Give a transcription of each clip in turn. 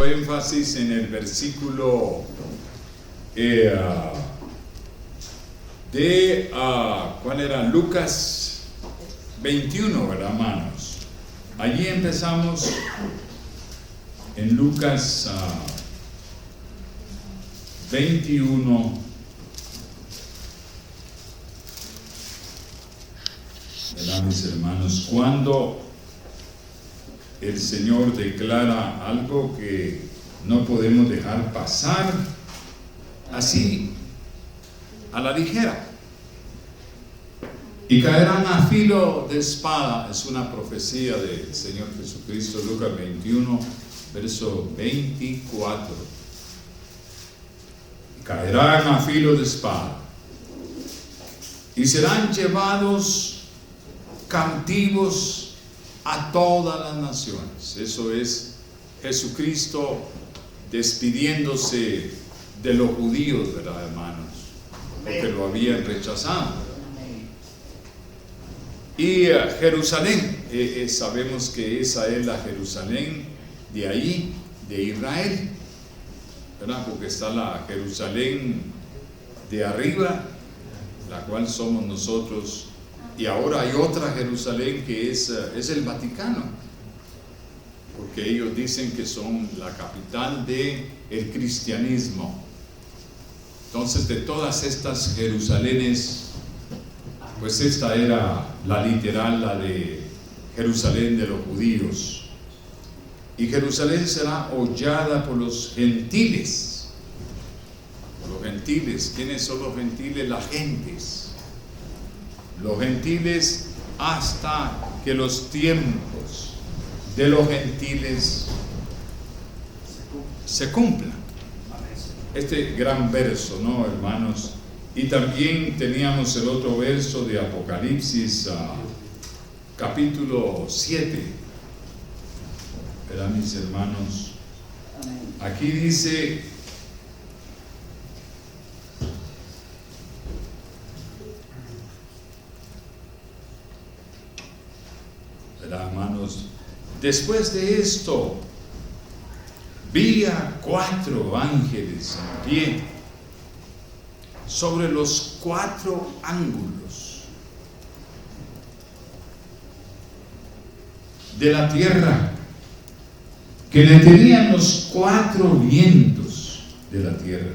énfasis en el versículo ¿cuál era? Lucas 21, ¿verdad, hermanos? Allí empezamos en Lucas 21. ¿Verdad, mis hermanos? Cuando el Señor declara algo que no podemos dejar pasar así a la ligera. Y caerán a filo de espada, es una profecía del Señor Jesucristo, Lucas 21, verso 24. Caerán a filo de espada y serán llevados cautivos a todas las naciones. Eso es Jesucristo despidiéndose de los judíos, ¿verdad, hermanos? Porque lo habían rechazado. Y Jerusalén, sabemos que esa es la Jerusalén de ahí, de Israel, ¿verdad? Porque está la Jerusalén de arriba, la cual somos nosotros, y ahora hay otra Jerusalén que es el Vaticano, porque ellos dicen que son la capital del cristianismo. Entonces, de todas estas Jerusalenes, pues esta era la literal, la de Jerusalén de los judíos. Y Jerusalén será hollada por los gentiles. Por los gentiles. ¿Quiénes son los gentiles? Las gentes. Los gentiles, hasta que los tiempos de los gentiles se cumplan. Este gran verso, ¿no, hermanos? Y también teníamos el otro verso de Apocalipsis, capítulo 7. ¿Verdad, mis hermanos? Aquí dice: ¿verdad, hermanos? Después de esto, vi a 4 ángeles en pie sobre los 4 ángulos de la tierra, que detenían los 4 vientos de la tierra,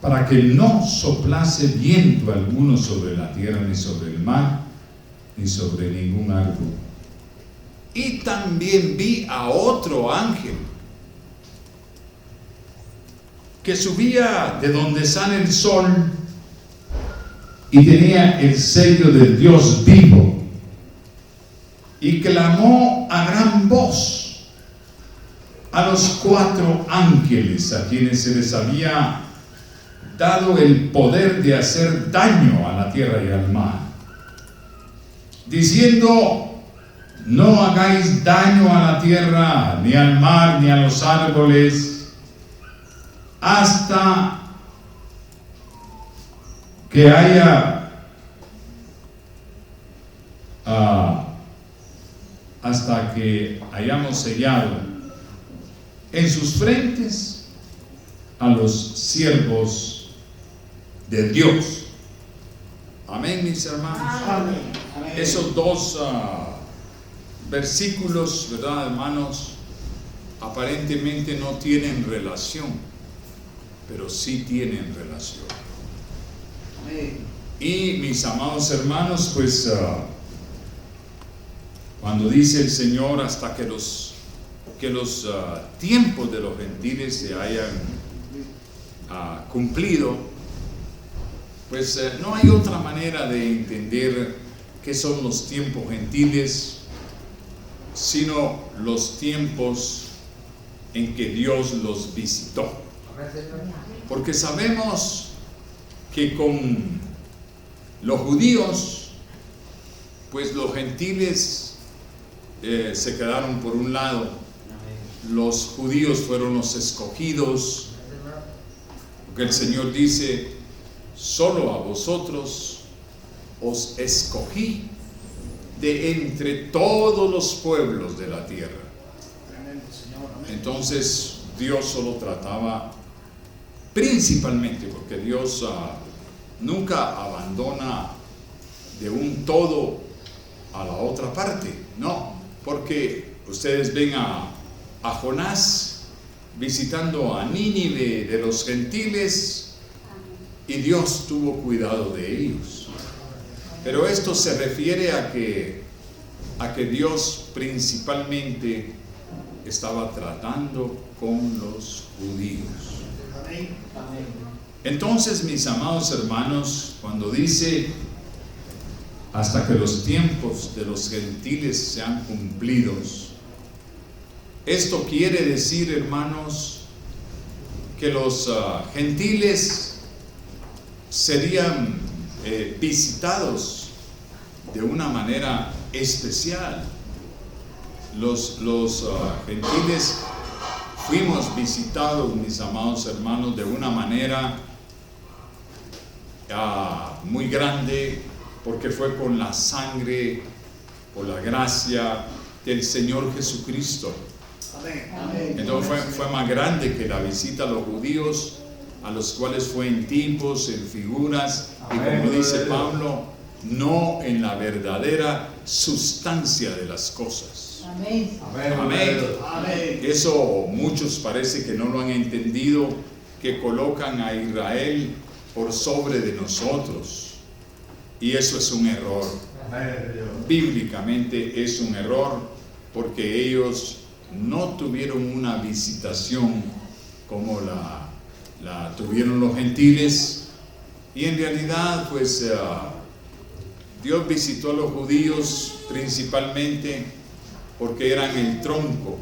para que no soplase viento alguno sobre la tierra, ni sobre el mar, ni sobre ningún árbol. Y también vi a otro ángel que subía de donde sale el sol y tenía el sello del Dios vivo, y clamó a gran voz a los 4 ángeles a quienes se les había dado el poder de hacer daño a la tierra y al mar, diciendo: no hagáis daño a la tierra, ni al mar, ni a los árboles, hasta que hayamos sellado en sus frentes a los siervos de Dios. Amén, mis hermanos. Amén. Esos 2 versículos, ¿verdad, hermanos? Aparentemente no tienen relación, pero sí tienen relación. Y mis amados hermanos, pues cuando dice el Señor hasta que los tiempos de los gentiles se hayan cumplido, pues no hay otra manera de entender qué son los tiempos gentiles, sino los tiempos en que Dios los visitó. Porque sabemos que con los judíos, pues los gentiles se quedaron por un lado. Los judíos fueron los escogidos, porque el Señor dice: solo a vosotros os escogí de entre todos los pueblos de la tierra. Entonces Dios solo trataba principalmente, porque Dios nunca abandona de un todo a la otra parte, no, porque ustedes ven a Jonás visitando a Nínive de los gentiles y Dios tuvo cuidado de ellos. Pero esto se refiere a que Dios principalmente estaba tratando con los judíos. Entonces, mis amados hermanos, cuando dice hasta que los tiempos de los gentiles sean cumplidos, esto quiere decir, hermanos, que los gentiles serían visitados de una manera especial. Los gentiles fuimos visitados, mis amados hermanos, de una manera muy grande, porque fue con la sangre, por la gracia del Señor Jesucristo. Entonces fue más grande que la visita a los judíos, a los cuales fue en tipos, en figuras, y como dice Pablo, no en la verdadera sustancia de las cosas. Amén. Amén. Eso muchos parece que no lo han entendido, que colocan a Israel por sobre de nosotros, y eso es un error. Bíblicamente es un error, porque ellos no tuvieron una visitación como la tuvieron los gentiles, y en realidad pues Dios visitó a los judíos principalmente porque eran el tronco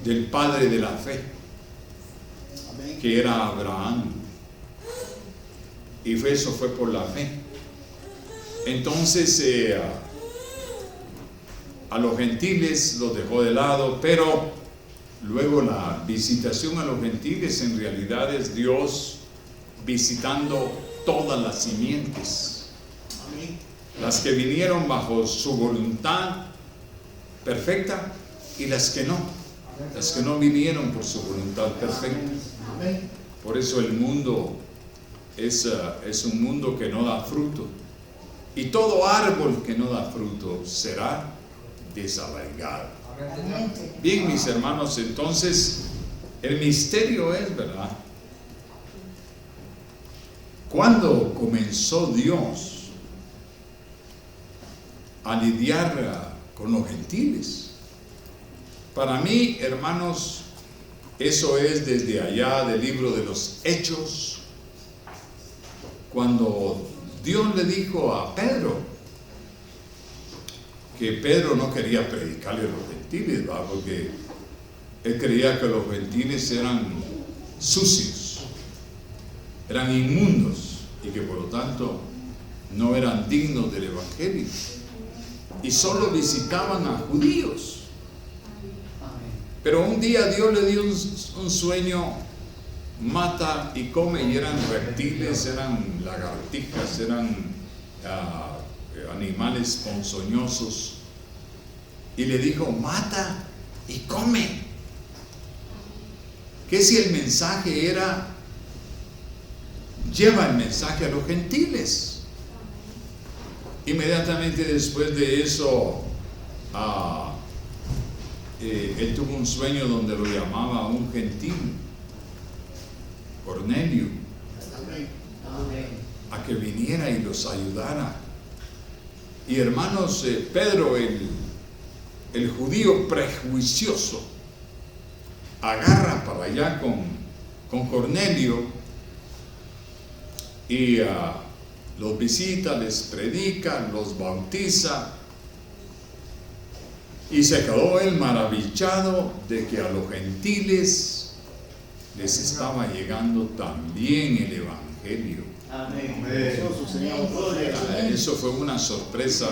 del padre de la fe, que era Abraham, y eso fue por la fe. Entonces a los gentiles los dejó de lado, pero luego la visitación a los gentiles en realidad es Dios visitando todas las simientes, las que vinieron bajo su voluntad perfecta y las que no vinieron por su voluntad perfecta. Por eso el mundo es un mundo que no da fruto, y todo árbol que no da fruto será desarraigado. Bien, mis hermanos, entonces el misterio es, ¿verdad?, ¿cuándo comenzó Dios a lidiar con los gentiles? Para mí, hermanos, eso es desde allá del libro de los Hechos, cuando Dios le dijo a Pedro, que Pedro no quería predicarle a los gentiles, ¿verdad?, porque él creía que los gentiles eran sucios, eran inmundos, y que por lo tanto no eran dignos del evangelio, y solo visitaban a judíos. Pero un día Dios le dio un sueño: mata y come, y eran reptiles, eran lagartijas, eran animales ponzoñosos, y le dijo: mata y come. ¿Qué si el mensaje era: lleva el mensaje a los gentiles? Inmediatamente después de eso, él tuvo un sueño donde lo llamaba un gentil, Cornelio, a que viniera y los ayudara. Y hermanos, Pedro, el judío prejuicioso, agarra para allá con Cornelio y los visita, les predica, los bautiza, y se quedó él maravillado de que a los gentiles les estaba llegando también el evangelio. Eso fue una sorpresa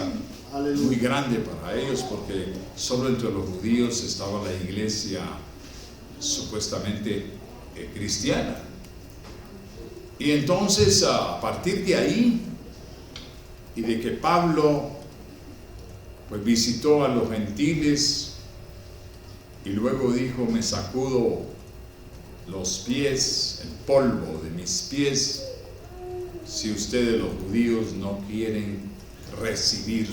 muy grande para ellos, porque solo entre los judíos estaba la iglesia supuestamente cristiana. Y entonces, a partir de ahí, y de que Pablo pues visitó a los gentiles, Y luego dijo, me sacudo los pies, el polvo de mis pies, si ustedes los judíos no quieren recibir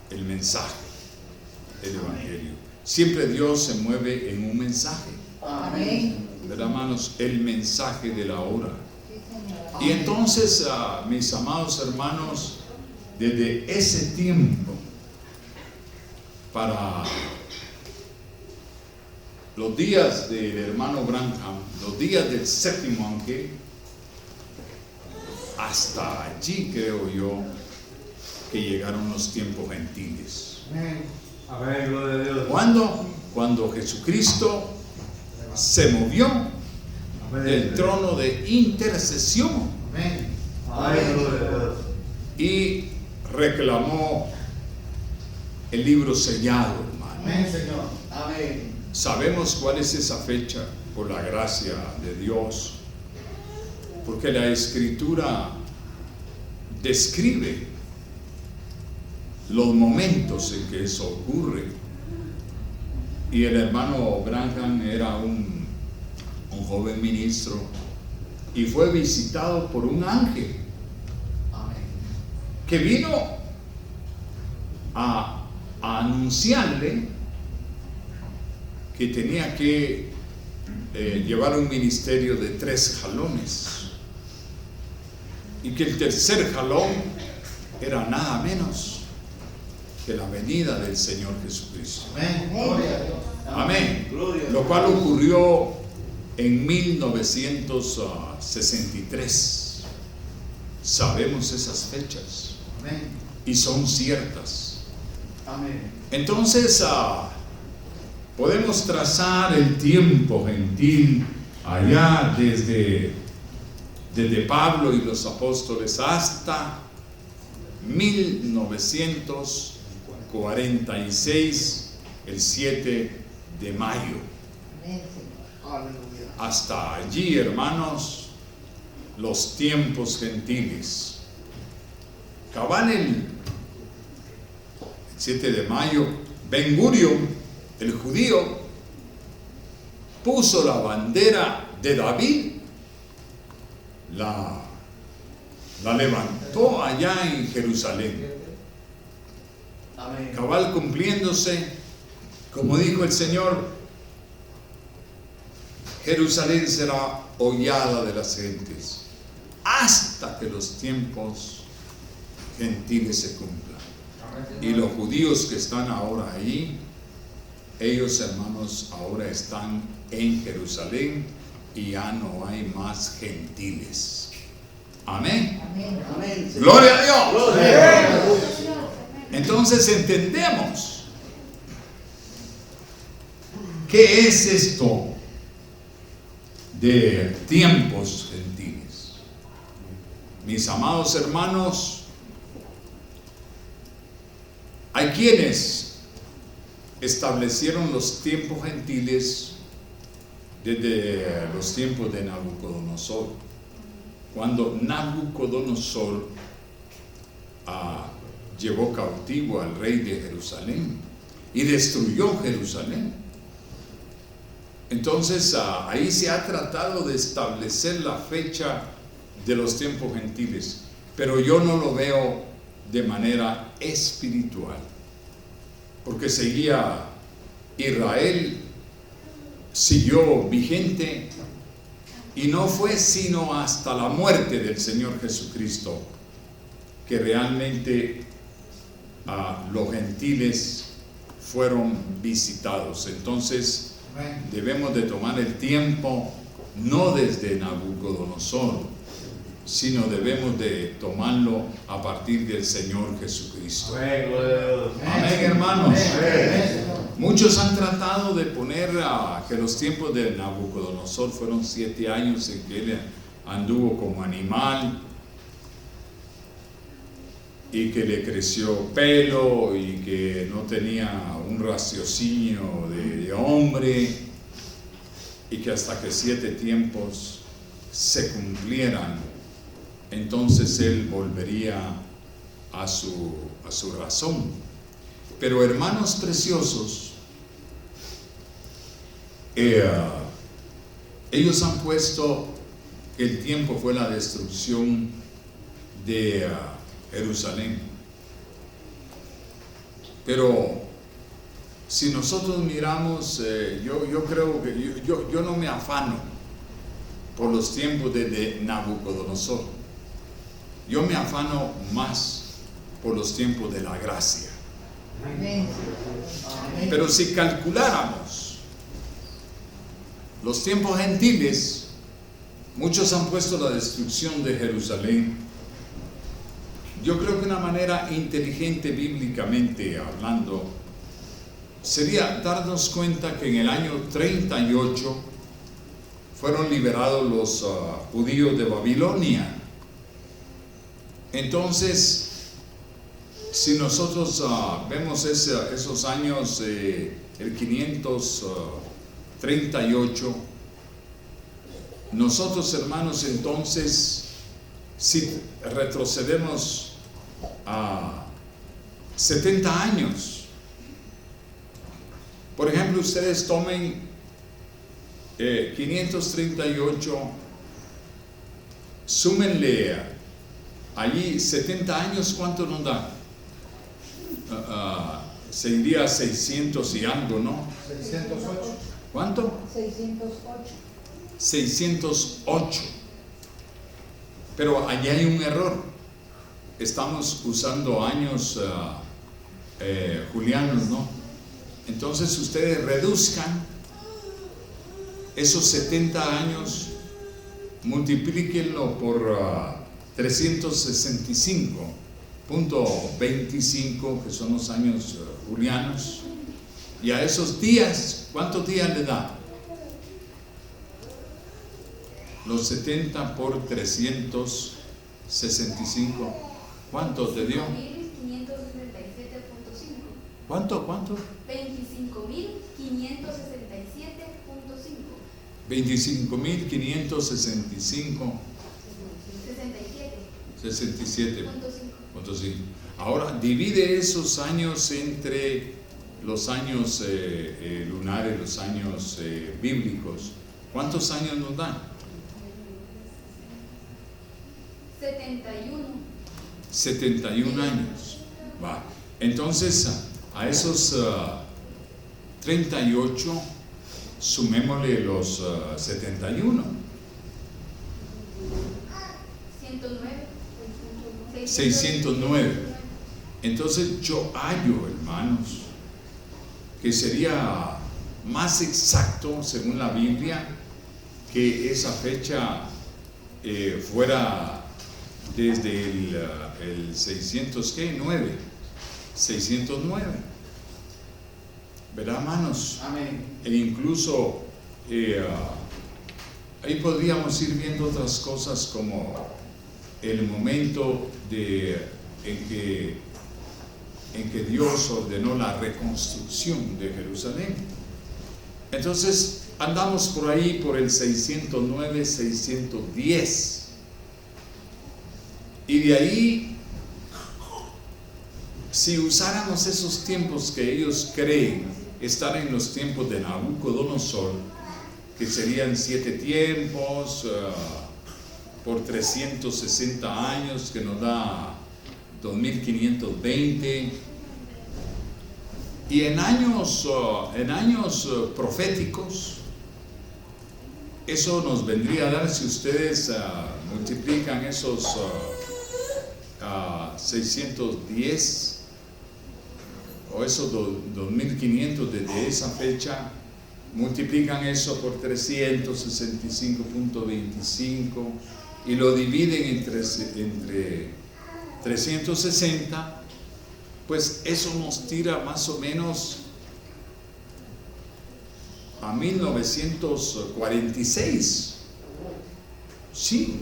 el mensaje, el evangelio. Siempre Dios se mueve en un mensaje. Amén. ¿Verdad, hermanos? El mensaje de la hora. Y entonces, mis amados hermanos, desde ese tiempo, para los días del hermano Branham, los días del séptimo ángel, hasta allí creo yo que llegaron los tiempos gentiles. Amén, gloria a Dios. ¿Cuándo? Cuando Jesucristo se movió del trono de intercesión Amén, gloria a Dios. y reclamó el libro sellado, hermano. Amén, Señor. Amén. Sabemos cuál es esa fecha por la gracia de Dios, porque la Escritura describe los momentos en que eso ocurre. Y el hermano Branham era un joven ministro y fue visitado por un ángel que vino a anunciarle que tenía que llevar un ministerio de 3 jalones y que el tercer jalón era nada menos que la venida del Señor Jesucristo. Amén. Gloria a Dios. Amén. Gloria a Dios. Lo cual ocurrió en 1963. Sabemos esas fechas Amén. y son ciertas. Amén. Entonces, podemos trazar el tiempo gentil allá desde Pablo y los apóstoles hasta 1946, el 7 de mayo. Aleluya. Hasta allí, hermanos, los tiempos gentiles. Cabal el 7 de mayo, Ben Gurion, el judío, puso la bandera de David, la levantó allá en Jerusalén. Amén. Cabal cumpliéndose, como dijo el Señor, Jerusalén será hollada de las gentes hasta que los tiempos gentiles se cumplan. Y los judíos que están ahora allí, ellos, hermanos, ahora están en Jerusalén y ya no hay más gentiles. Amén. Amén. Gloria a Dios. Gloria a Dios. Entonces entendemos qué es esto de tiempos gentiles. Mis amados hermanos, hay quienes establecieron los tiempos gentiles desde los tiempos de Nabucodonosor, cuando Nabucodonosor llevó cautivo al rey de Jerusalén y destruyó Jerusalén. Entonces ahí se ha tratado de establecer la fecha de los tiempos gentiles, pero yo no lo veo de manera espiritual, porque Israel siguió vigente y no fue sino hasta la muerte del Señor Jesucristo que realmente los gentiles fueron visitados. Entonces debemos de tomar el tiempo no desde Nabucodonosor, sino debemos de tomarlo a partir del Señor Jesucristo. Amén, gloria a Dios. Amén, hermanos. Amén. Muchos han tratado de poner que los tiempos de Nabucodonosor fueron 7 años en que él anduvo como animal y que le creció pelo y que no tenía un raciocinio de hombre, y que hasta que 7 tiempos se cumplieran, entonces él volvería a su razón. Pero hermanos preciosos, ellos han puesto que el tiempo fue la destrucción de Jerusalén. Pero si nosotros miramos, yo creo que yo no me afano por los tiempos de Nabucodonosor. Yo me afano más por los tiempos de la gracia. Amén. Pero si calculáramos los tiempos gentiles, muchos han puesto la destrucción de Jerusalén. Yo creo que una manera inteligente bíblicamente hablando sería darnos cuenta que en el año 38 fueron liberados los judíos de Babilonia. Entonces, si nosotros vemos esos años, el 538, nosotros, hermanos, entonces, si retrocedemos a 70 años, por ejemplo, ustedes tomen 538, súmenle allí 70 años, ¿cuánto nos da? Se iría a 600 y algo, ¿no? 608. ¿Cuánto? 608. 608. Pero allí hay un error. Estamos usando años julianos, ¿no? Entonces ustedes reduzcan esos 70 años, multiplíquenlo por 365.25, que son los años julianos, y a esos días, ¿cuántos días le da? Los 70 por 365, ¿cuánto te dio? 25.567.5. ¿Cuánto? 25.567.5. 25.565. 67.5. Ahora divide esos años entre los años lunares, los años bíblicos. ¿Cuántos años nos dan? 71 años. Va. Entonces, a esos 38, sumémosle los 71. 609. Entonces yo hallo, hermanos, que sería más exacto, según la Biblia, que esa fecha fuera desde el 609. 609. ¿Verdad, hermanos? Amén. E incluso ahí podríamos ir viendo otras cosas como el momento en que Dios ordenó la reconstrucción de Jerusalén. Entonces andamos por ahí por el 609, 610, y de ahí, si usáramos esos tiempos que ellos creen estar en los tiempos de Nabucodonosor, que serían 7 tiempos por 360 años, que nos da 2520, y en años proféticos, eso nos vendría a dar, si ustedes multiplican esos 610 o esos 2500 desde esa fecha, multiplican eso por 365.25 y lo dividen entre 360, pues eso nos tira más o menos a 1946. Sí.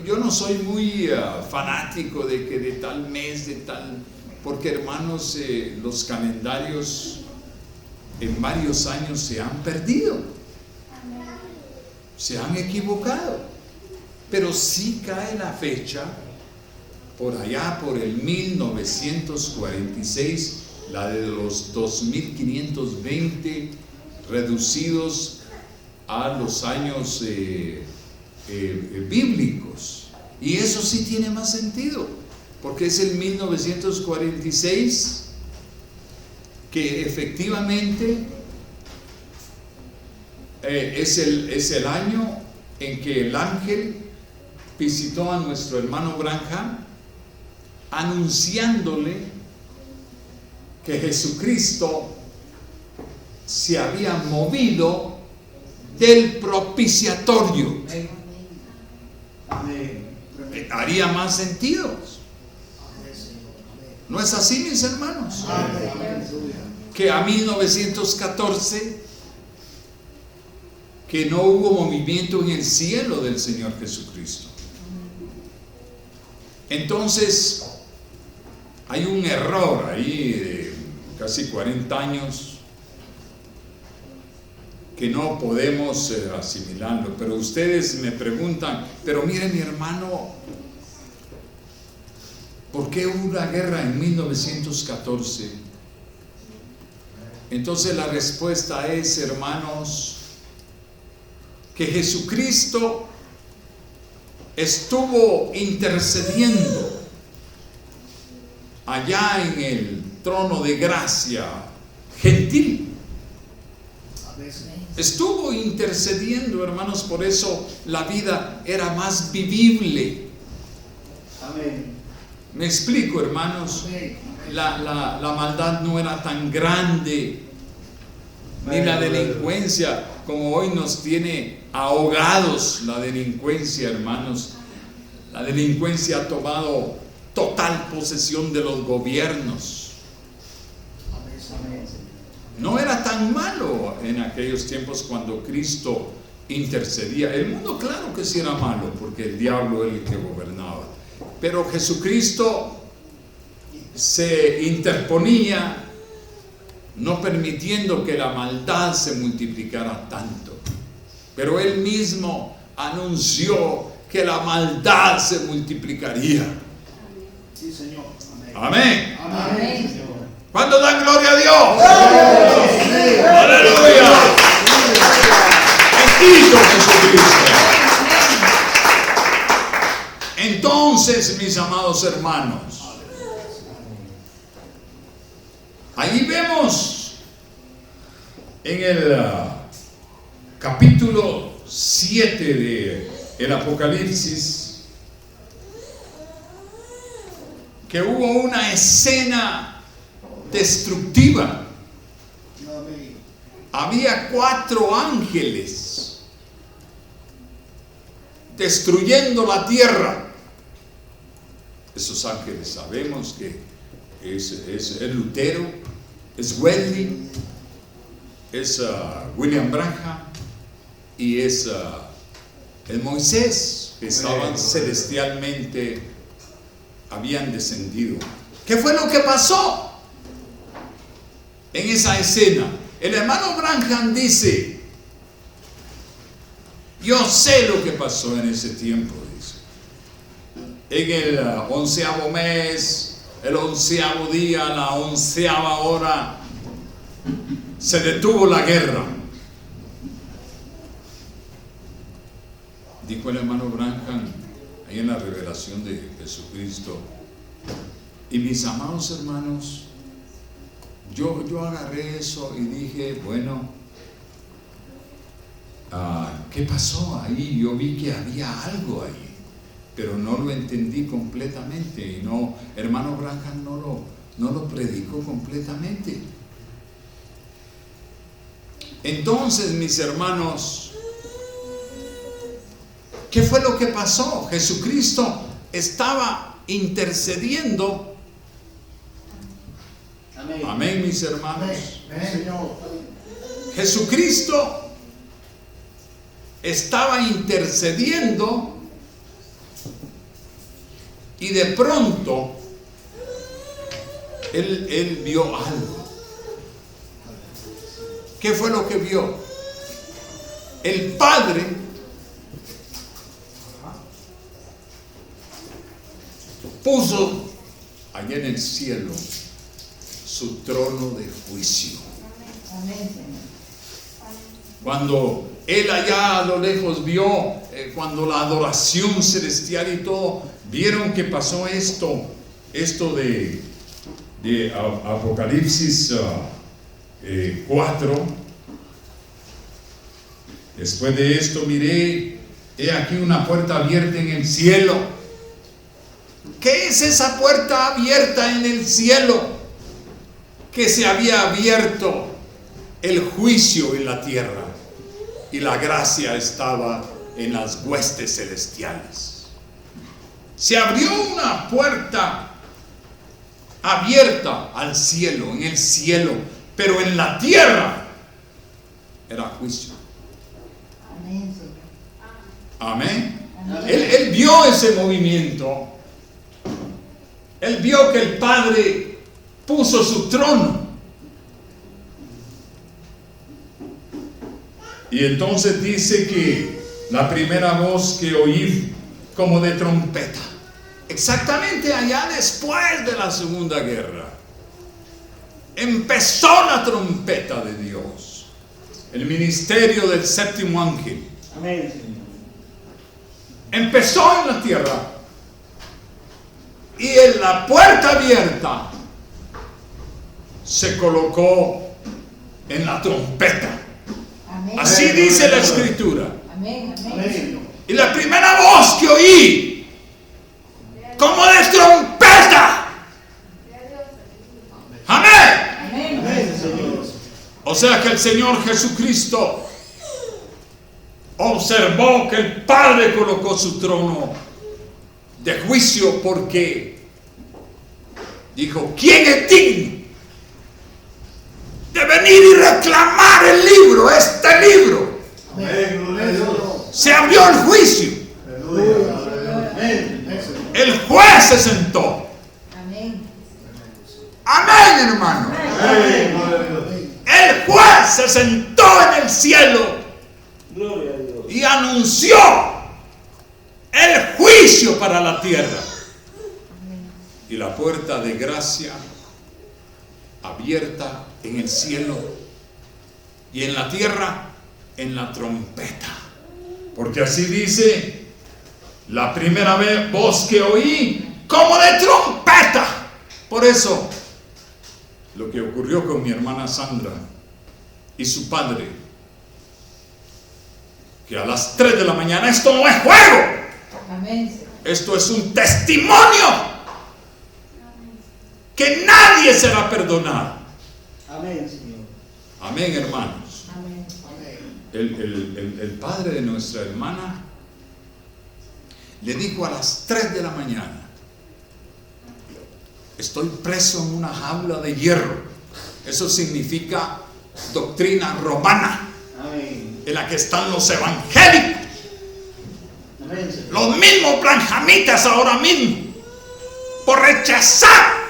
Yo no soy muy fanático de que de tal mes, de tal, porque, hermanos, los calendarios en varios años se han perdido, se han equivocado, pero sí cae la fecha por allá por el 1946, la de los 2520 reducidos a los años bíblicos. Y eso sí tiene más sentido, porque es el 1946 que efectivamente es el año en que el ángel visitó a nuestro hermano Branham, anunciándole que Jesucristo se había movido del propiciatorio. Amén. Haría más sentido. ¿No es así, mis hermanos? Amén. Que a 1914, que no hubo movimiento en el cielo del Señor Jesucristo. Entonces, hay un error ahí de casi 40 años que no podemos asimilarlo. Pero ustedes me preguntan, pero mire mi hermano, ¿por qué hubo una guerra en 1914? Entonces la respuesta es, hermanos, que Jesucristo estuvo intercediendo allá en el trono de gracia gentil. Estuvo intercediendo, hermanos, por eso la vida era más vivible. Amén. Me explico, hermanos. La maldad no era tan grande, ni la delincuencia como hoy nos tiene ahogados. La delincuencia, hermanos, la delincuencia ha tomado total posesión de los gobiernos. No era tan malo en aquellos tiempos cuando Cristo intercedía. El mundo, claro que sí era malo, porque el diablo era el que gobernaba, pero Jesucristo se interponía, no permitiendo que la maldad se multiplicara tanto. Pero él mismo anunció que la maldad se multiplicaría. Sí, Señor. Amén. Amén. Señor. ¿Cuándo dan gloria a Dios? Amén. ¡Aleluya! Bendito Jesucristo. Entonces, mis amados hermanos, ahí vemos en el capítulo 7 de el Apocalipsis que hubo una escena destructiva. Amén. Había 4 ángeles destruyendo la tierra. Esos ángeles sabemos que es Lutero, es Wesley, es William Branham y es el Moisés, que estaban celestialmente, habían descendido. ¿Qué fue lo que pasó en esa escena? El hermano Branham dice: yo sé lo que pasó en ese tiempo, dice. En el 11º mes, el 11º día, la 11ª hora, se detuvo la guerra. Dijo el hermano Branham ahí en la revelación de Jesucristo. Y mis amados hermanos, yo agarré eso y dije, bueno, ¿qué pasó ahí? Yo vi que había algo ahí, pero no lo entendí completamente. Y no, hermano Branham no lo predicó completamente. Entonces, mis hermanos, ¿qué fue lo que pasó? Jesucristo estaba intercediendo. Amén. Amén, mis hermanos. Amén, Señor. Jesucristo estaba intercediendo y de pronto él vio algo. ¿Qué fue lo que vio? El Padre puso allá en el cielo su trono de juicio. Amén, Señor. Cuando él allá a lo lejos vio, cuando la adoración celestial y todo, vieron que pasó esto de Apocalipsis 4. Después de esto miré, he aquí una puerta abierta en el cielo. ¿Qué es esa puerta abierta en el cielo? Que se había abierto el juicio en la tierra y la gracia estaba en las huestes celestiales. Se abrió una puerta abierta al cielo, en el cielo, pero en la tierra era juicio. Amén, Señor. Amén. Amén. Él vio ese movimiento. Él vio que el Padre puso su trono. Y entonces dice que la primera voz que oí como de trompeta, exactamente allá después de la Segunda Guerra, empezó la trompeta de Dios, el ministerio del séptimo ángel. Amén, Señor. Empezó en la tierra y en la puerta abierta se colocó en la trompeta. Amén. Así dice la escritura. Amén, Amén, amén. Señor. Y la primera voz que oí, como de trompeta. Amén. Amén. Amén, Señor. O sea que el Señor Jesucristo observó que el Padre colocó su trono de juicio, porque dijo: ¿quién es digno de venir y reclamar el libro, este libro? Amén, gloria a Dios. Se abrió el juicio, Aleluya. Amén, Señor. el juez se sentó. Amén. Amén, hermano. Amén, gloria a Dios. El juez se sentó en el cielo Gloria a Dios. y anunció el juicio para la tierra. Y la puerta de gracia abierta en el cielo y en la tierra en la trompeta. Porque así dice la primera voz que oí, como de trompeta. Por eso, lo que ocurrió con mi hermana Sandra y su padre, que a las 3 de la mañana, esto no es juego, Amén, Señor. esto es un testimonio que nadie será perdonado. Amén, Señor. Amén, hermanos. Amén. Amén. El padre de nuestra hermana le dijo a las 3 de la mañana: estoy preso en una jaula de hierro. Eso significa doctrina romana, Amén. en la que están los evangélicos, Amén, Señor. los mismos branjamitas ahora mismo, por rechazar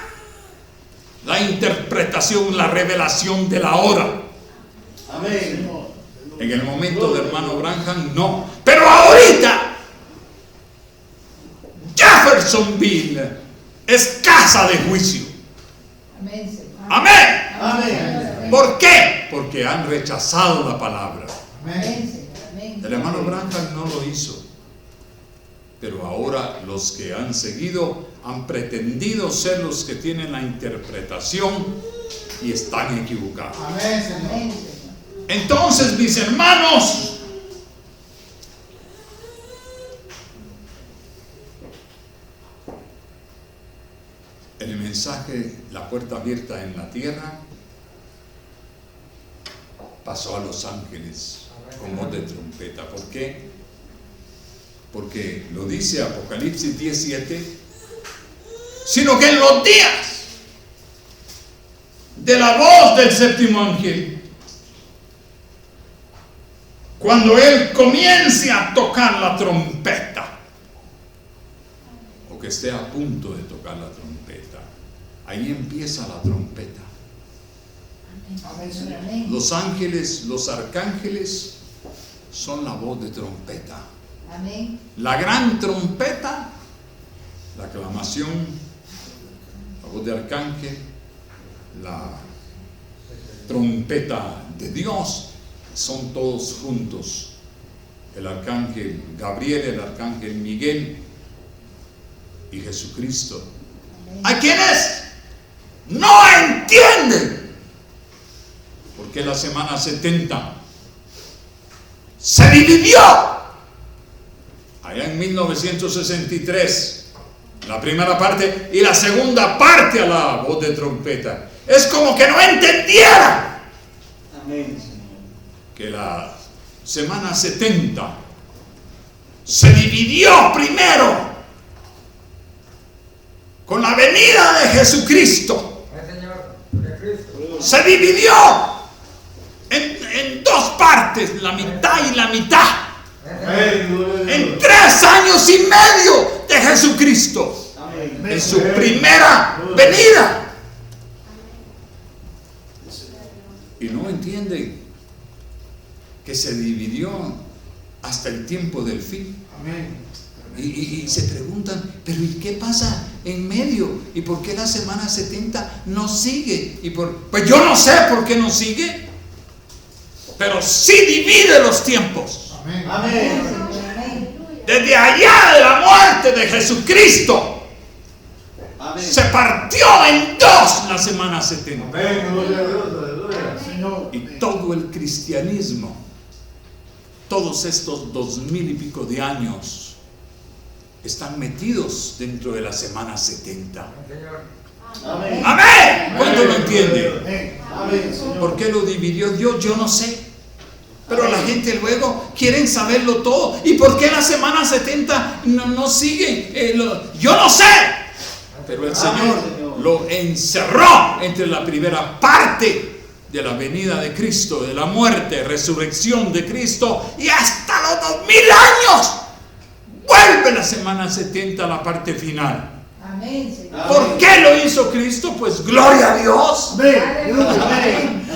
la interpretación, la revelación de la hora. Amén, Señor. En el momento de hermano Branham, no. Pero ahorita, Jeffersonville es casa de juicio. Amén, Señor. Amén. Amén. ¿Por qué? Porque han rechazado la palabra. Amén, Señor. Amén. El hermano Branham no lo hizo. Pero ahora los que han seguido han pretendido ser los que tienen la interpretación y están equivocados. Amén, Señor. Amén, Señor. Entonces, mis hermanos, el mensaje, la puerta abierta en la tierra, pasó a los ángeles con voz de trompeta. ¿Por qué? Porque lo dice Apocalipsis 17, sino que en los días de la voz del séptimo ángel, cuando él comience a tocar la trompeta, o que esté a punto de tocar la trompeta, ahí empieza la trompeta. Amén, Señor. Amén. Los ángeles, los arcángeles son la voz de trompeta. Amén. La gran trompeta, la aclamación, la voz de arcángel, la trompeta de Dios, son todos juntos. El arcángel Gabriel, el arcángel Miguel y Jesucristo. Hay quienes no entienden por qué la semana 70 se dividió. Allá en 1963, la primera parte y la segunda parte a la voz de trompeta. Es como que no entendieran Amén, Señor. que la semana 70 se dividió primero con la venida de Jesucristo. Se dividió en dos partes, la mitad y la mitad. Amén, gloria a Dios. En 3 años y medio de Jesucristo, Amén. en su primera venida. Y no entienden que se dividió hasta el tiempo del fin. Amén. Y se preguntan, pero ¿y qué pasa en medio? ¿Y por qué la semana 70 no sigue? Pues yo no sé por qué no sigue, pero sí divide los tiempos. Amén. Amén. Desde allá de la muerte de Jesucristo, Amén. se partió en dos la semana 70. Amén, gloria a Dios, aleluya. Señor. Y todo el cristianismo, todos estos 2000 y pico de años, están metidos dentro de la semana 70. Amén. ¡Amén! ¿Cuánto lo entiende? Amén, Señor. ¿Por qué lo dividió Dios? Yo no sé. Pero la gente luego quieren saberlo todo. ¿Y por qué la semana 70 no sigue? Yo no sé. Pero el Señor lo encerró entre la primera parte de la venida de Cristo, de la muerte, resurrección de Cristo, y hasta los 2000 años vuelve la semana 70 a la parte final. Amén, Señor. ¿Por qué lo hizo Cristo? Pues gloria a Dios. Amén.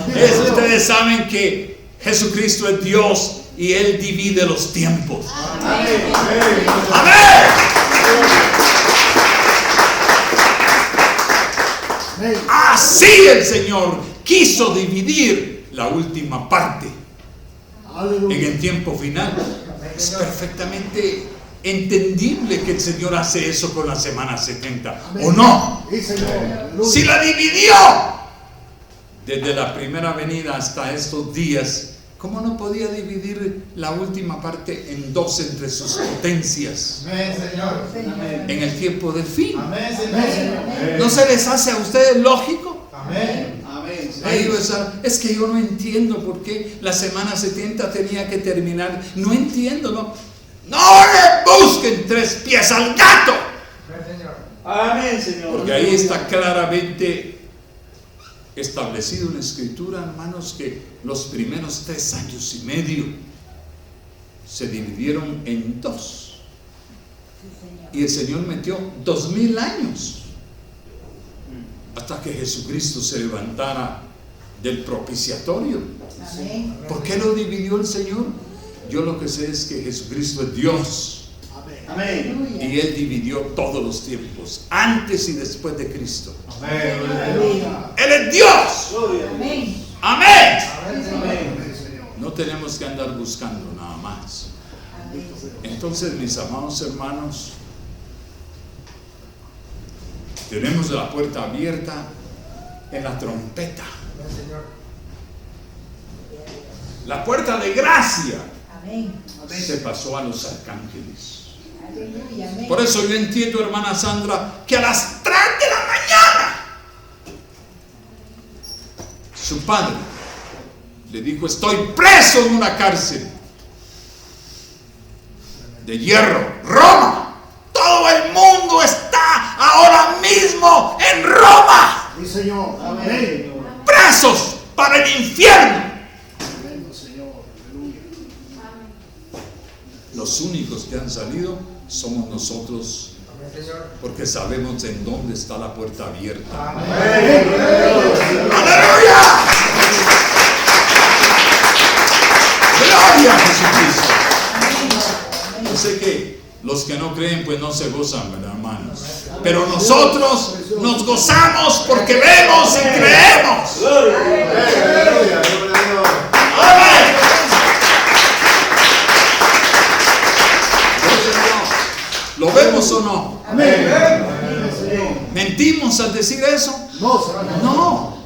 Ustedes saben que Jesucristo es Dios y Él divide los tiempos. Amén. ¡Amén! Así el Señor quiso dividir la última parte en el tiempo final. Es perfectamente entendible que el Señor hace eso con la semana 70, ¿o no? Si la dividió desde la primera venida hasta estos días, ¿cómo no podía dividir la última parte en dos entre sus potencias Amén, Señor. en el tiempo del fin? Amén, Señor. ¿No se les hace a ustedes lógico? Amén. Amén. Ahí es que yo no entiendo por qué la semana 70 tenía que terminar. No entiendo, no. No le busquen 3 pies al gato. Amén, Señor. Porque ahí está claramente establecido en la Escritura, hermanos, que los primeros 3 años y medio se dividieron en dos. Y el Señor metió 2000 años hasta que Jesucristo se levantara del propiciatorio. Amén. ¿Por qué lo dividió el Señor? Yo lo que sé es que Jesucristo es Dios Amén. y Él dividió todos los tiempos, antes y después de Cristo. Amén, gloria a Dios. Él es Dios. Gloria. Amén. Amén. Amén. No tenemos que andar buscando nada más. Amén. Entonces, mis amados hermanos, tenemos la puerta abierta en la trompeta. La puerta de gracia Amén. se pasó a los arcángeles. Aleluya. Amén. Por eso yo entiendo, hermana Sandra, que a las 3 de la mañana su padre le dijo: estoy preso en una cárcel de hierro, Roma. Todo el mundo está ahora mismo en Roma, Sí, Señor. Amén. presos para el infierno. Amén, Señor. Aleluya. Los únicos que han salido somos nosotros, porque sabemos en dónde está la puerta abierta. Amén, gloria a Dios. ¡Aleluya! ¡Gloria a Jesucristo! Yo sé que los que no creen pues no se gozan, ¿verdad, hermanos? Pero nosotros nos gozamos porque vemos y creemos. Gloria. Amén, aleluya, gloria a Dios. ¡Amén! Amén. ¿Mentimos al decir eso? No, Señor. No.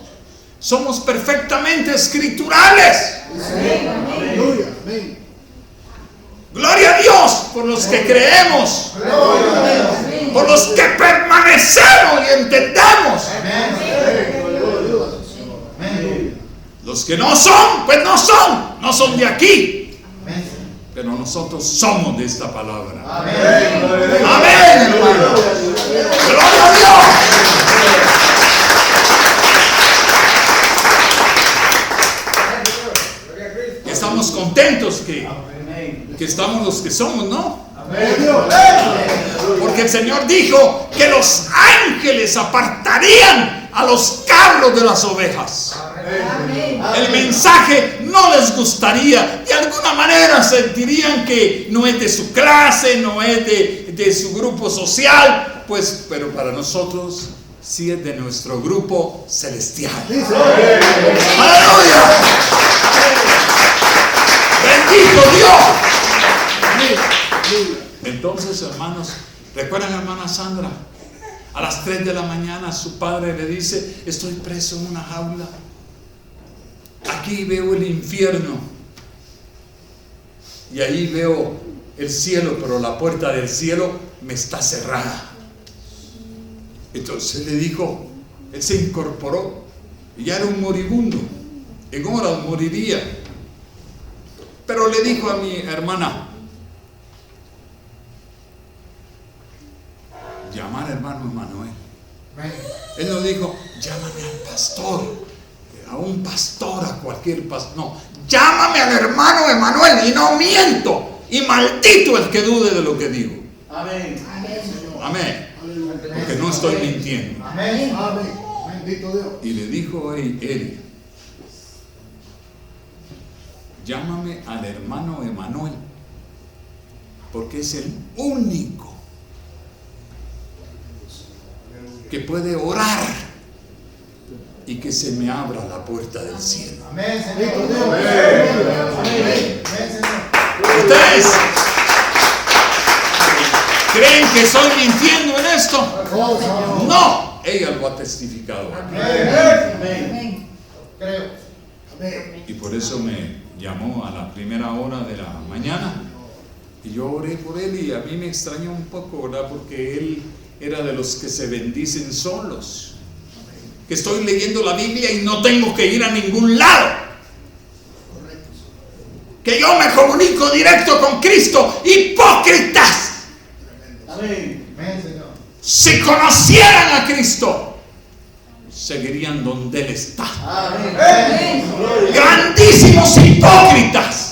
Somos perfectamente escriturales. Aleluya. Amén. Gloria a Dios por los que creemos, por los que permanecemos y entendemos. Los que no son, pues no son de aquí. Pero nosotros somos de esta palabra. Amén, hermano. Gloria a Dios. Estamos contentos que estamos los que somos, ¿no? Porque el Señor dijo que los ángeles apartarían a los cabros de las ovejas. El mensaje no les gustaría, de alguna manera sentirían que no es de su clase, no es de su grupo social, pues, pero para nosotros sí es de nuestro grupo celestial. ¡Aleluya! ¡Bendito Dios! Entonces, hermanos, ¿recuerdan a hermana Sandra? A las 3 de la mañana su padre le dice: estoy preso en una jaula. Aquí veo el infierno y ahí veo el cielo, pero la puerta del cielo me está cerrada. Entonces le dijo, él se incorporó y ya era un moribundo, en horas moriría. Pero le dijo a mi hermana: llamar al hermano Emanuel. Él no dijo: llámame al pastor, a un pastor, a cualquier pastor. No, llámame al hermano Emanuel, y no miento, y maldito el que dude de lo que digo. Amén. Amén. Porque no estoy mintiendo. Amén. Amén. Bendito Dios. Y le dijo él: llámame al hermano Emanuel, porque es el único que puede orar y que se me abra la puerta del cielo. Amén, Señor. ¿Ustedes creen que estoy mintiendo en esto? No, ella lo ha testificado. Amén. Creo. Amén. Y por eso me llamó a la primera hora de la mañana y yo oré por él, y a mí me extrañó un poco, ¿verdad? Porque él era de los que se bendicen solos, que estoy leyendo la Biblia y no tengo que ir a ningún lado, que yo me comunico directo con Cristo. Hipócritas. Amén. Amén, Señor. Si conocieran a Cristo, seguirían donde Él está. Amén. Grandísimos hipócritas.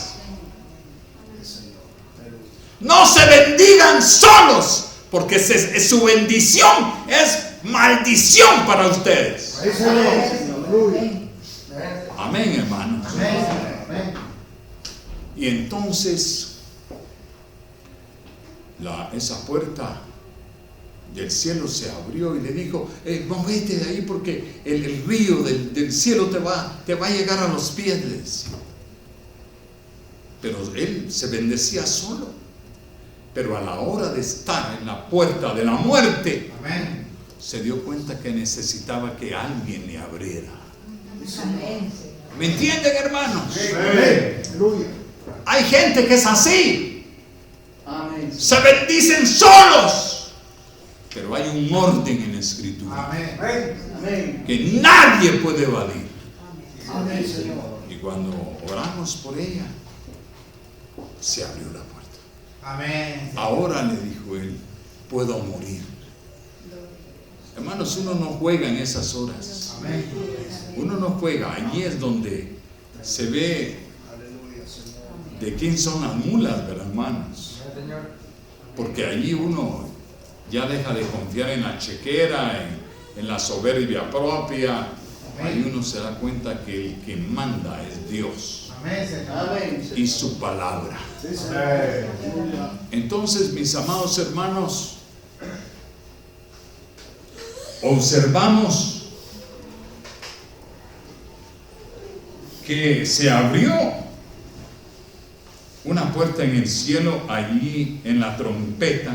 No se bendigan solos, porque su bendición es maldición para ustedes. Amén, hermanos. Amén. Y entonces esa puerta del cielo se abrió y le dijo: movete de ahí, porque el río del cielo te va a llegar a los pies. Pero él se bendecía solo. Pero a la hora de estar en la puerta de la muerte, Amén. se dio cuenta que necesitaba que alguien le abriera. Amén. ¿Me entienden, hermanos? Amén. Aleluya. Hay gente que es así. Amén. Se bendicen solos. Pero hay un orden en la escritura Amén. Amén. que nadie puede evadir. Amén, Señor. Y cuando oramos por ella, se abrió la puerta. Amén. Ahora, le dijo él, puedo morir. Hermanos, uno no juega en esas horas. Amén. Uno no juega. Allí es donde se ve Aleluya, Señor. de quién son las mulas, ¿verdad, hermanos? Porque allí uno ya deja de confiar en la chequera, en la soberbia propia. Ahí uno se da cuenta que el que manda es Dios Amén, Señor. Amén. y su palabra. Sí, Señor. Aleluya. Entonces, mis amados hermanos, observamos que se abrió una puerta en el cielo allí en la trompeta,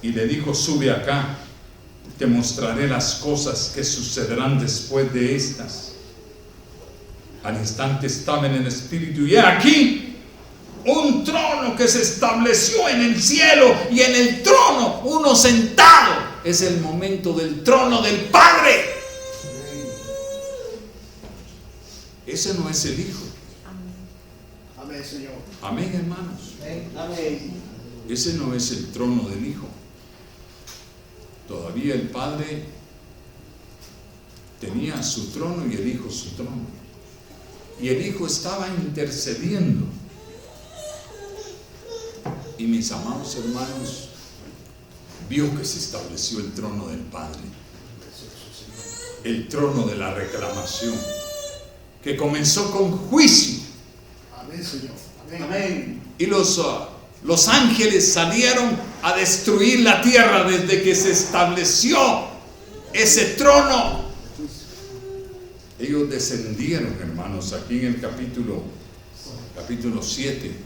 y le dijo: sube acá, te mostraré las cosas que sucederán después de estas. Al instante estaba en el espíritu, y he aquí un trono que se estableció en el cielo, y en el trono uno sentado. Es el momento del trono del Padre. Ese no es el Hijo. Amén, Señor. Amén, hermanos. Amén. Ese no es el trono del Hijo. Todavía el Padre tenía su trono y el Hijo su trono. Y el Hijo estaba intercediendo. Y mis amados hermanos, vio que se estableció el trono del Padre. El trono de la reclamación, que comenzó con juicio. Amén, Señor. Amén. Amén. Y los ángeles salieron a destruir la tierra desde que se estableció ese trono. Ellos descendieron, hermanos, aquí en el capítulo 7.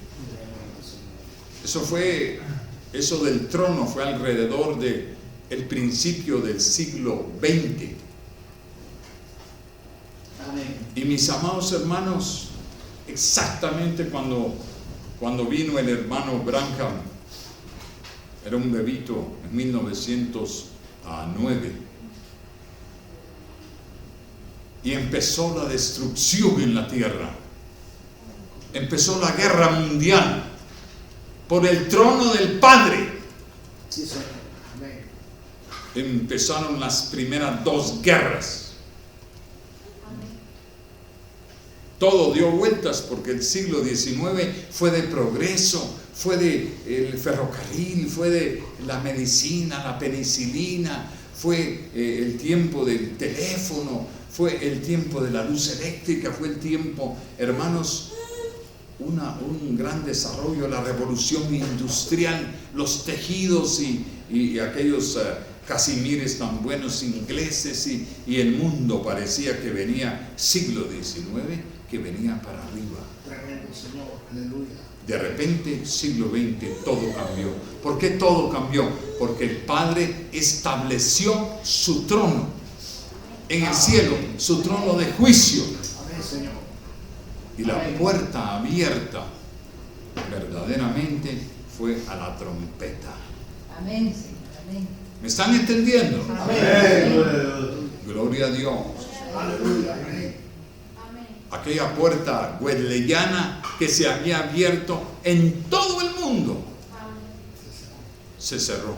Eso del trono fue alrededor de el principio del siglo XX. Amén. Y mis amados hermanos, exactamente cuando vino el hermano Branham, era un bebito en 1909, y empezó la destrucción en la tierra, empezó la guerra mundial por el trono del Padre. Sí, Señor. Amén. Empezaron las primeras 2 guerras. Todo dio vueltas porque el siglo XIX fue de progreso, fue de el ferrocarril, fue de la medicina, la penicilina, fue el tiempo del teléfono, fue el tiempo de la luz eléctrica, fue el tiempo, hermanos, un gran desarrollo, la revolución industrial, los tejidos y aquellos casimires tan buenos ingleses, y el mundo parecía que venía, siglo XIX, que venía para arriba. Tremendo, Señor. Aleluya. De repente, siglo XX, todo cambió. ¿Por qué todo cambió? Porque el Padre estableció su trono en el cielo, su trono de juicio. Amén, Señor. Y la puerta abierta verdaderamente fue a la trompeta. Amén, Señor. Amén. ¿Me están entendiendo? Amén. Gloria a Dios. Aleluya. Amén. Aquella puerta wesleyana que se había abierto en todo el mundo se cerró.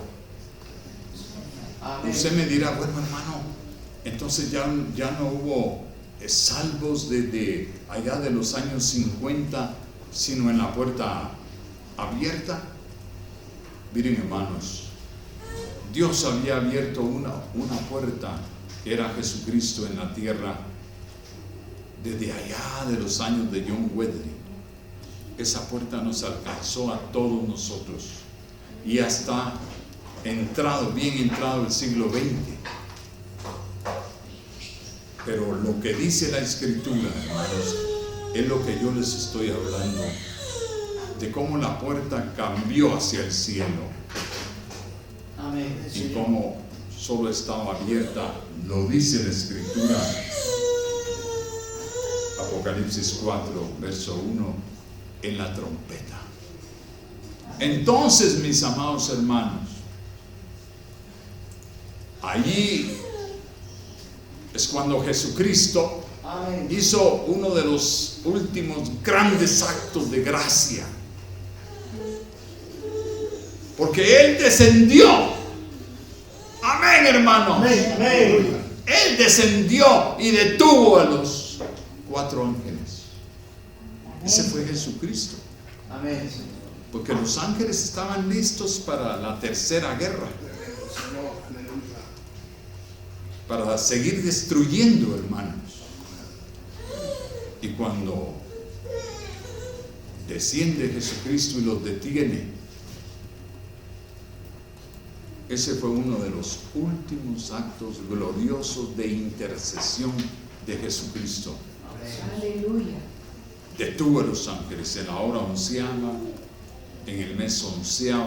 Amén. Usted me dirá: bueno, hermano, entonces ya no hubo salvos desde allá de los años 50, sino en la puerta abierta. Miren, hermanos, Dios había abierto una puerta, que era Jesucristo en la tierra, desde allá de los años de John Wesley. Esa puerta nos alcanzó a todos nosotros, y hasta bien entrado el siglo XX. Pero lo que dice la Escritura, hermanos, es lo que yo les estoy hablando, de cómo la puerta cambió hacia el cielo Amén. y cómo solo estaba abierta, lo dice la Escritura, Apocalipsis 4, verso 1, en la trompeta. Entonces, mis amados hermanos, allí es cuando Jesucristo Amén. hizo uno de los últimos grandes actos de gracia, porque Él descendió. Amén, hermano. Amén. Amén. Él descendió y detuvo a los 4 ángeles. Ese fue Jesucristo, Amén. porque los ángeles estaban listos para la tercera guerra, Tremendo, Señor. Aleluya. para seguir destruyendo, hermanos. Y cuando desciende Jesucristo y los detiene, ese fue uno de los últimos actos gloriosos de intercesión de Jesucristo. Aleluya. Detuvo a los ángeles en la hora 11ª, en el mes 11º,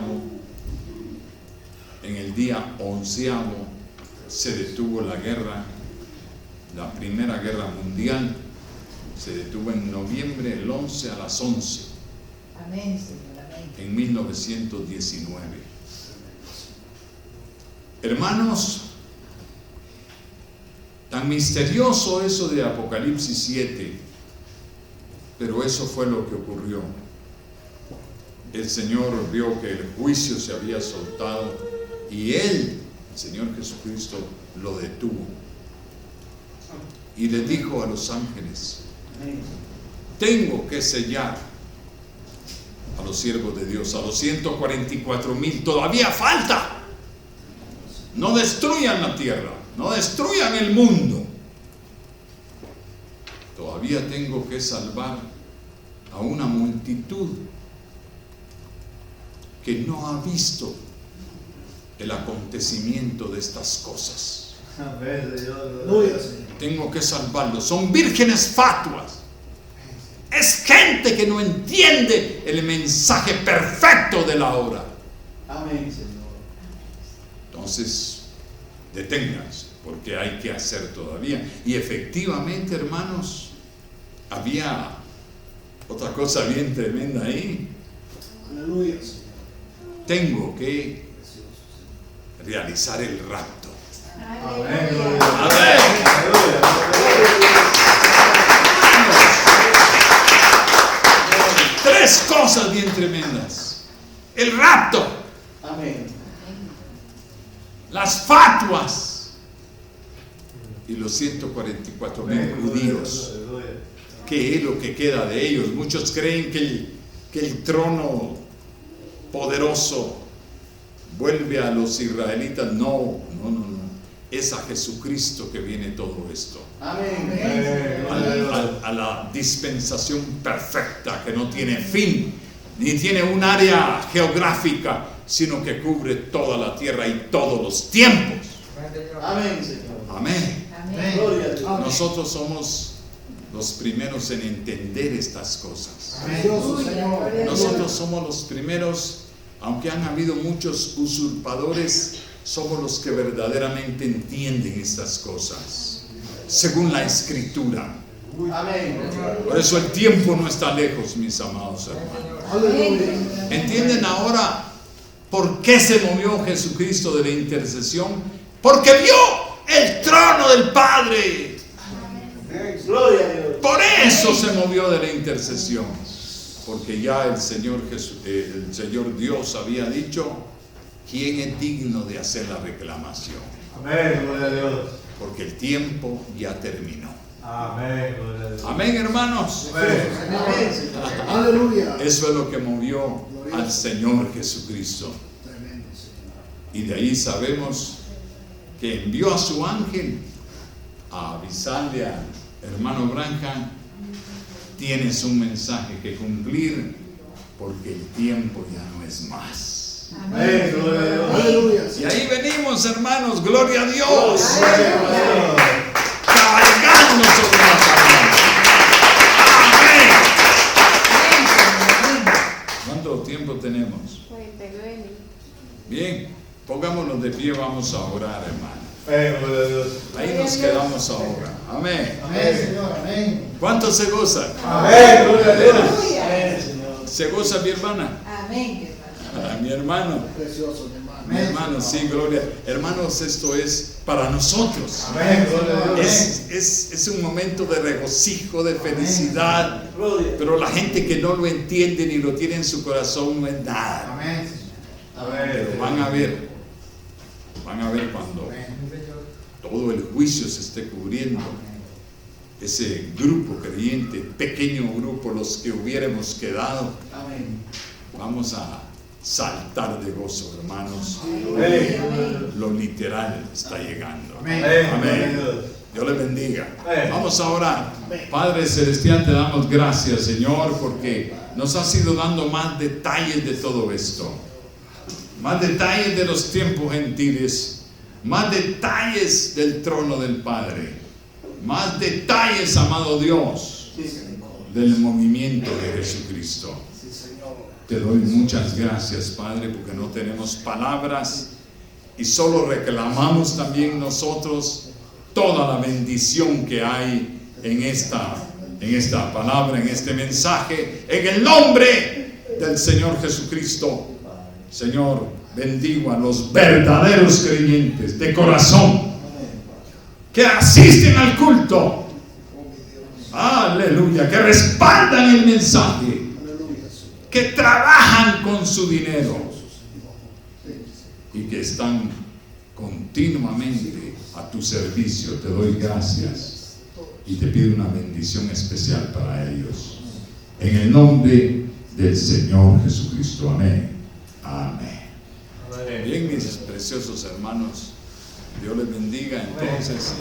en el día 11º se detuvo la guerra, la Primera Guerra Mundial. Se detuvo en noviembre, el 11 a las 11, Amén, Señor. Amén. en 1919. Hermanos, tan misterioso eso de Apocalipsis 7, pero eso fue lo que ocurrió. El Señor vio que el juicio se había soltado y Él, el Señor Jesucristo, lo detuvo y le dijo a los ángeles: tengo que sellar a los siervos de Dios, a los 144,000, todavía falta. No destruyan la tierra, no destruyan el mundo. Todavía tengo que salvar a una multitud que no ha visto el acontecimiento de estas cosas. Aleluya, Señor. Tengo que salvarlos. Son vírgenes fatuas. Es gente que no entiende el mensaje perfecto de la hora. Amén, Señor. Entonces, deténganse, porque hay que hacer todavía. Y efectivamente, hermanos, había otra cosa bien tremenda ahí. Aleluya, Señor. Tengo que realizar el rapto. Amén. Tres cosas bien tremendas: el rapto, Amén. las fatuas y los 144,000 judíos. ¿Qué es lo que queda de ellos? Muchos creen que el trono poderoso vuelve a los israelitas. No. Es a Jesucristo que viene todo esto. Amén. A la dispensación perfecta que no tiene fin, ni tiene un área geográfica, sino que cubre toda la tierra y todos los tiempos. Amén, Señor. Amén. Amén. Gloria a Dios. Nosotros somos los primeros en entender estas cosas. Precioso, Señor. Nosotros somos los primeros, aunque han habido muchos usurpadores, somos los que verdaderamente entienden estas cosas, según la Escritura. Amén. Por eso el tiempo no está lejos, mis amados hermanos. Aleluya. ¿Entienden ahora por qué se movió Jesucristo de la intercesión? Porque vio el trono del Padre. Gloria a Dios. Por eso se movió de la intercesión. Porque ya el Señor Dios había dicho: ¿quién es digno de hacer la reclamación? Amén. Gloria a Dios. Porque el tiempo ya terminó. Amén. Gloria a Dios. Amén, hermanos. Amén, Señor. Aleluya. Eso es lo que movió al Señor Jesucristo. Tremendo, Señor. Y de ahí sabemos que envió a su ángel a avisarle al hermano Branham: tienes un mensaje que cumplir, porque el tiempo ya no es más. Amén. Gloria a Dios. Aleluya, Y Señor. ahí venimos, hermanos, gloria a Dios, Aleluya. cargando sobre la palabra. Amén. ¿Cuánto tiempo tenemos? 49. Bien, pongámonos de pie, vamos a orar, hermano. Amén. Gloria a Dios. Ahí nos quedamos ahora. Amén. Amén, Señor. Amén. ¿Cuántos se gozan? Amén. Gloria a Dios. Amén, Señor. ¿Se goza mi hermana? Amén, hermano. Mi hermano. Precioso, mi hermano. Mi hermano, sí, gloria. Hermanos, esto es para nosotros. Amén. Gloria a Dios. Es un momento de regocijo, de felicidad. Gloria. Pero la gente que no lo entiende ni lo tiene en su corazón no es nada. Amén. Amén. Pero van a ver cuando todo el juicio se esté cubriendo. Ese grupo creyente, pequeño grupo, los que hubiéramos quedado, Amén. vamos a saltar de gozo, hermanos. Amén. Lo literal está llegando. Amén. Amén. Dios les bendiga. Amén. Vamos a orar. Padre Celestial, te damos gracias, Señor, porque nos has ido dando más detalles de todo esto. Más detalles de los tiempos gentiles. Más detalles del trono del Padre. Más detalles, amado Dios, Sí, Señor. del movimiento de Jesucristo. Sí, Señor. Te doy muchas gracias, Padre, porque no tenemos palabras y solo reclamamos también nosotros toda la bendición que hay en esta palabra, en este mensaje, en el nombre del Señor Jesucristo. Señor, bendigo a los verdaderos creyentes de corazón que asisten al culto, aleluya, que respaldan el mensaje, que trabajan con su dinero y que están continuamente a tu servicio. Te doy gracias y te pido una bendición especial para ellos, en el nombre del Señor Jesucristo. Amén. Amén. Bien, mis preciosos hermanos, Dios les bendiga. Entonces